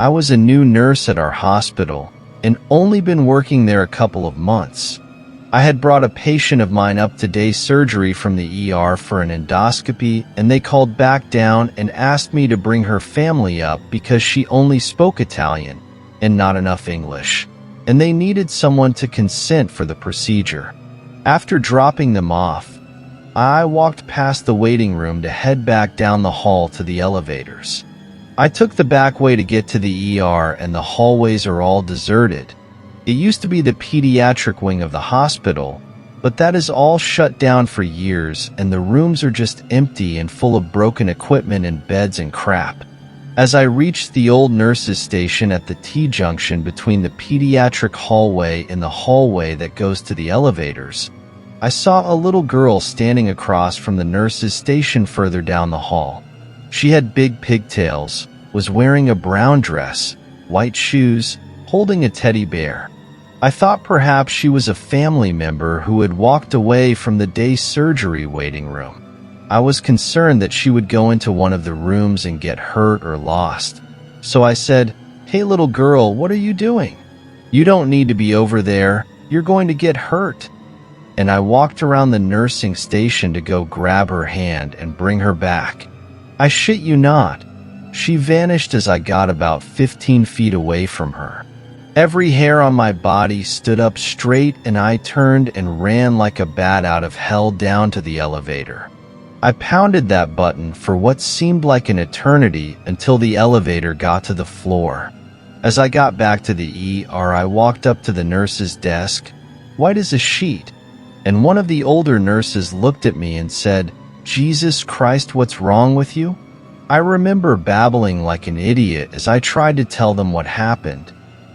I was a new nurse at our hospital and only been working there a couple of months. I had brought a patient of mine up to day surgery from the ER for an endoscopy, and they called back down and asked me to bring her family up because she only spoke Italian and not enough English, and they needed someone to consent for the procedure. After dropping them off, I walked past the waiting room to head back down the hall to the elevators. I took the back way to get to the ER, and the hallways are all deserted. It used to be the pediatric wing of the hospital, but that is all shut down for years, and the rooms are just empty and full of broken equipment and beds and crap. As I reached the old nurses' station at the T-junction between the pediatric hallway and the hallway that goes to the elevators, I saw a little girl standing across from the nurses' station further down the hall. She had big pigtails, was wearing a brown dress, white shoes, holding a teddy bear. I thought perhaps she was a family member who had walked away from the day surgery waiting room. I was concerned that she would go into one of the rooms and get hurt or lost. So I said, "Hey little girl, what are you doing? You don't need to be over there. You're going to get hurt." And I walked around the nursing station to go grab her hand and bring her back. I shit you not, she vanished as I got about 15 feet away from her. Every hair on my body stood up straight, and I turned and ran like a bat out of hell down to the elevator. I pounded that button for what seemed like an eternity until the elevator got to the floor. As I got back to the ER, I walked up to the nurse's desk, white as a sheet, and one of the older nurses looked at me and said, "Jesus Christ, what's wrong with you?" I remember babbling like an idiot as I tried to tell them what happened.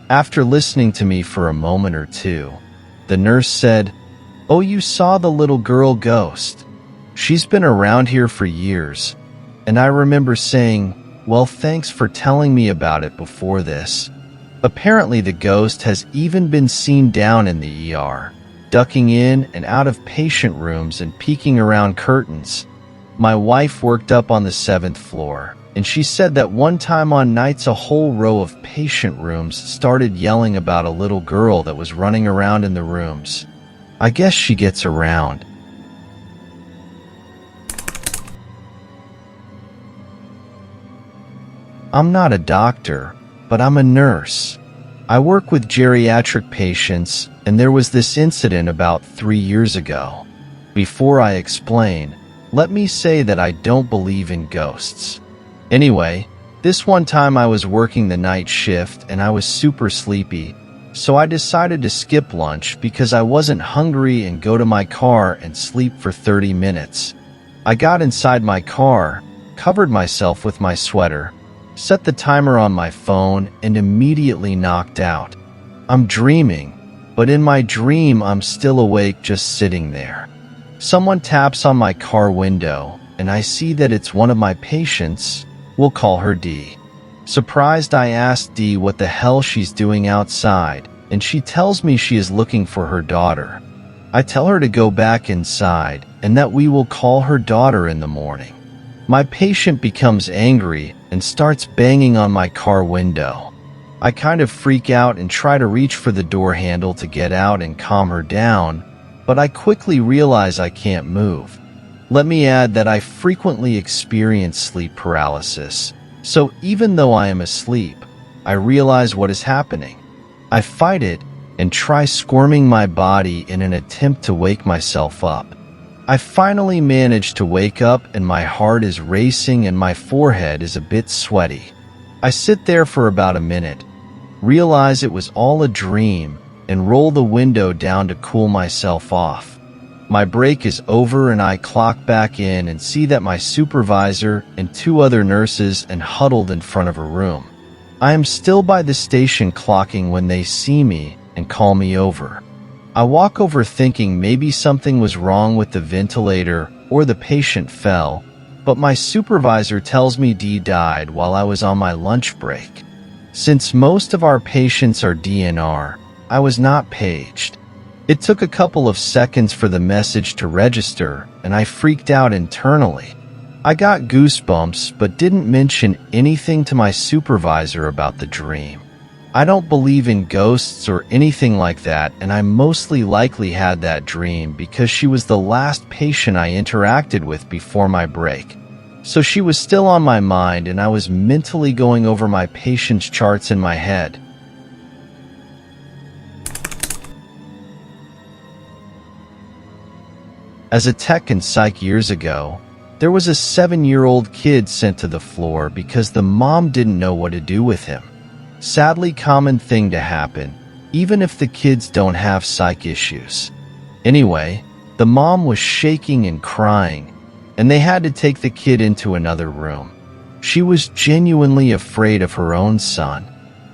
After listening to me for a moment or two, the nurse said, "Oh, you saw the little girl ghost. She's been around here for years." And I remember saying, "Well, thanks for telling me about it before this." Apparently the ghost has even been seen down in the ER, ducking in and out of patient rooms and peeking around curtains. My wife worked up on the 7th floor, and she said that one time on nights a whole row of patient rooms started yelling about a little girl that was running around in the rooms. I guess she gets around. I'm not a doctor, but I'm a nurse. I work with geriatric patients, and there was this incident about 3 years ago. Before I explain, let me say that I don't believe in ghosts. Anyway, this one time I was working the night shift and I was super sleepy, so I decided to skip lunch because I wasn't hungry and go to my car and sleep for 30 minutes. I got inside my car, covered myself with my sweater, set the timer on my phone, and immediately knocked out. I'm dreaming, but in my dream I'm still awake, just sitting there. Someone taps on my car window, and I see that it's one of my patients. We'll call her D. Surprised, I ask D what the hell she's doing outside, and she tells me she is looking for her daughter. I tell her to go back inside and that we will call her daughter in the morning. My patient becomes angry and starts banging on my car window. I kind of freak out and try to reach for the door handle to get out and calm her down, but I quickly realize I can't move. Let me add that I frequently experience sleep paralysis, so even though I am asleep, I realize what is happening. I fight it and try squirming my body in an attempt to wake myself up. I finally manage to wake up, and my heart is racing and my forehead is a bit sweaty. I sit there for about a minute, realize it was all a dream, and roll the window down to cool myself off. My break is over and I clock back in and see that my supervisor and 2 other nurses are huddled in front of a room. I am still by the station clocking when they see me and call me over. I walk over thinking maybe something was wrong with the ventilator or the patient fell, but my supervisor tells me D died while I was on my lunch break. Since most of our patients are DNR, I was not paged. It took a couple of seconds for the message to register, and I freaked out internally. I got goosebumps but didn't mention anything to my supervisor about the dream. I don't believe in ghosts or anything like that, and I mostly likely had that dream because she was the last patient I interacted with before my break. So she was still on my mind, and I was mentally going over my patient's charts in my head. As a tech in psych years ago, there was a 7-year-old kid sent to the floor because the mom didn't know what to do with him. Sadly, common thing to happen, even if the kids don't have psych issues. Anyway, the mom was shaking and crying, and they had to take the kid into another room. She was genuinely afraid of her own son.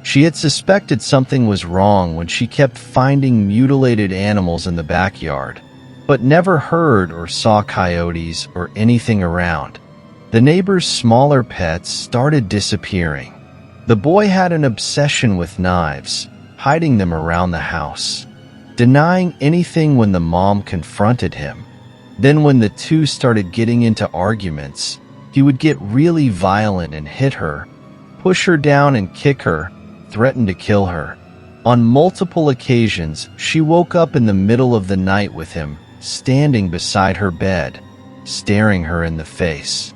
She had suspected something was wrong when she kept finding mutilated animals in the backyard, but never heard or saw coyotes or anything around. The neighbor's smaller pets started disappearing. The boy had an obsession with knives, hiding them around the house, denying anything when the mom confronted him. Then when the two started getting into arguments, he would get really violent and hit her, push her down and kick her, threaten to kill her. On multiple occasions, she woke up in the middle of the night with him, standing beside her bed, staring her in the face.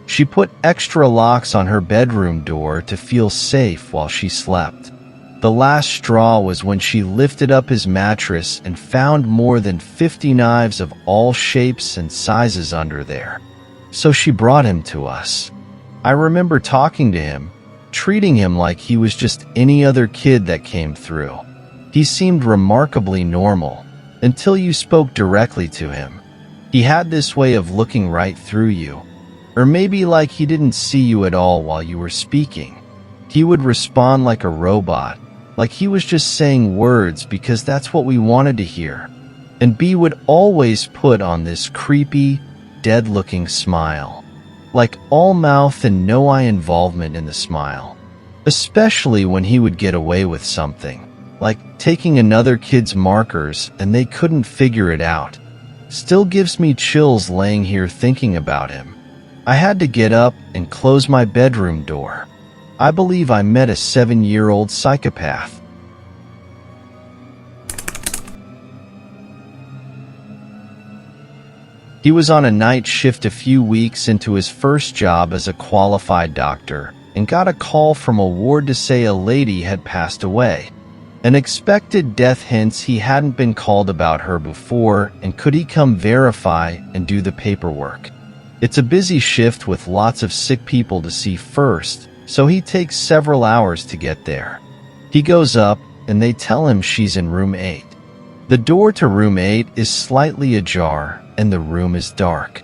She put extra locks on her bedroom door to feel safe while she slept. The last straw was when she lifted up his mattress and found more than 50 knives of all shapes and sizes under there. So she brought him to us. I remember talking to him, treating him like he was just any other kid that came through. He seemed remarkably normal, until you spoke directly to him. He had this way of looking right through you. Or maybe like he didn't see you at all while you were speaking. He would respond like a robot, like he was just saying words because that's what we wanted to hear. And B would always put on this creepy, dead-looking smile, like all mouth and no eye involvement in the smile. Especially when he would get away with something, like taking another kid's markers and they couldn't figure it out. Still gives me chills laying here thinking about him. I had to get up and close my bedroom door. I believe I met a 7-year-old psychopath. He was on a night shift a few weeks into his first job as a qualified doctor and got a call from a ward to say a lady had passed away. An expected death, hence he hadn't been called about her before, and could he come verify and do the paperwork. It's a busy shift with lots of sick people to see first, so he takes several hours to get there. He goes up, and they tell him she's in room 8. The door to room 8 is slightly ajar, and the room is dark.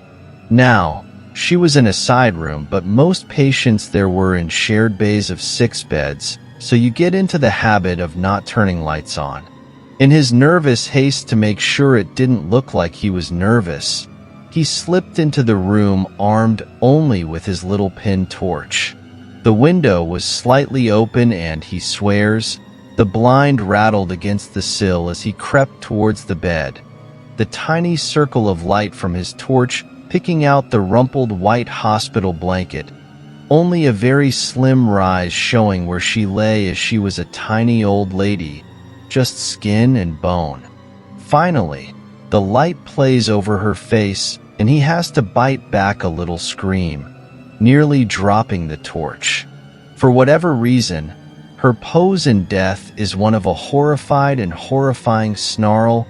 Now, she was in a side room, but most patients there were in shared bays of 6 beds, so you get into the habit of not turning lights on. In his nervous haste to make sure it didn't look like he was nervous, he slipped into the room armed only with his little pin torch. The window was slightly open and, he swears, the blind rattled against the sill as he crept towards the bed, the tiny circle of light from his torch picking out the rumpled white hospital blanket, only a very slim rise showing where she lay as she was a tiny old lady, just skin and bone. Finally, the light plays over her face, and he has to bite back a little scream, nearly dropping the torch. For whatever reason, her pose in death is one of a horrified and horrifying snarl,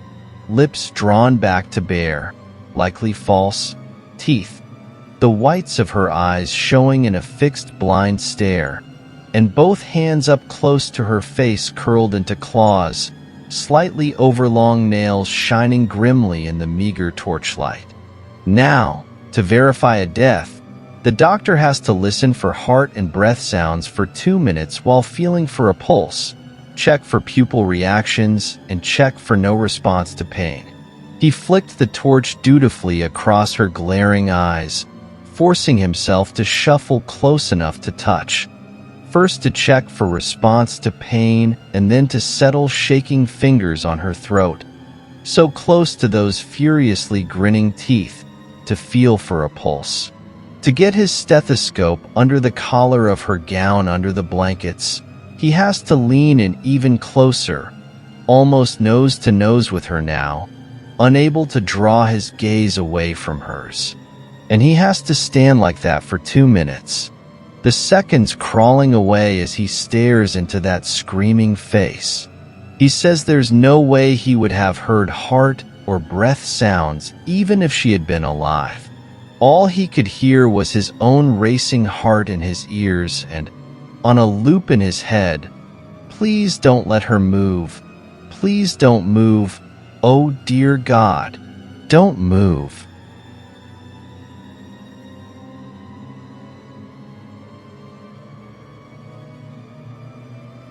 lips drawn back to bare, likely false, teeth, the whites of her eyes showing in a fixed blind stare, and both hands up close to her face curled into claws, slightly overlong nails shining grimly in the meager torchlight. Now, to verify a death, the doctor has to listen for heart and breath sounds for 2 minutes while feeling for a pulse, check for pupil reactions, and check for no response to pain. He flicked the torch dutifully across her glaring eyes, forcing himself to shuffle close enough to touch, first to check for response to pain and then to settle shaking fingers on her throat, so close to those furiously grinning teeth, to feel for a pulse, To get his stethoscope under the collar of her gown under the blankets, he has to lean in even closer, almost nose to nose with her now, unable to draw his gaze away from hers. And he has to stand like that for 2 minutes, the seconds crawling away as he stares into that screaming face. He says there's no way he would have heard heart or breath sounds even if she had been alive. All he could hear was his own racing heart in his ears and, on a loop in his head, "Please don't let her move. Please don't move. Oh dear God, don't move."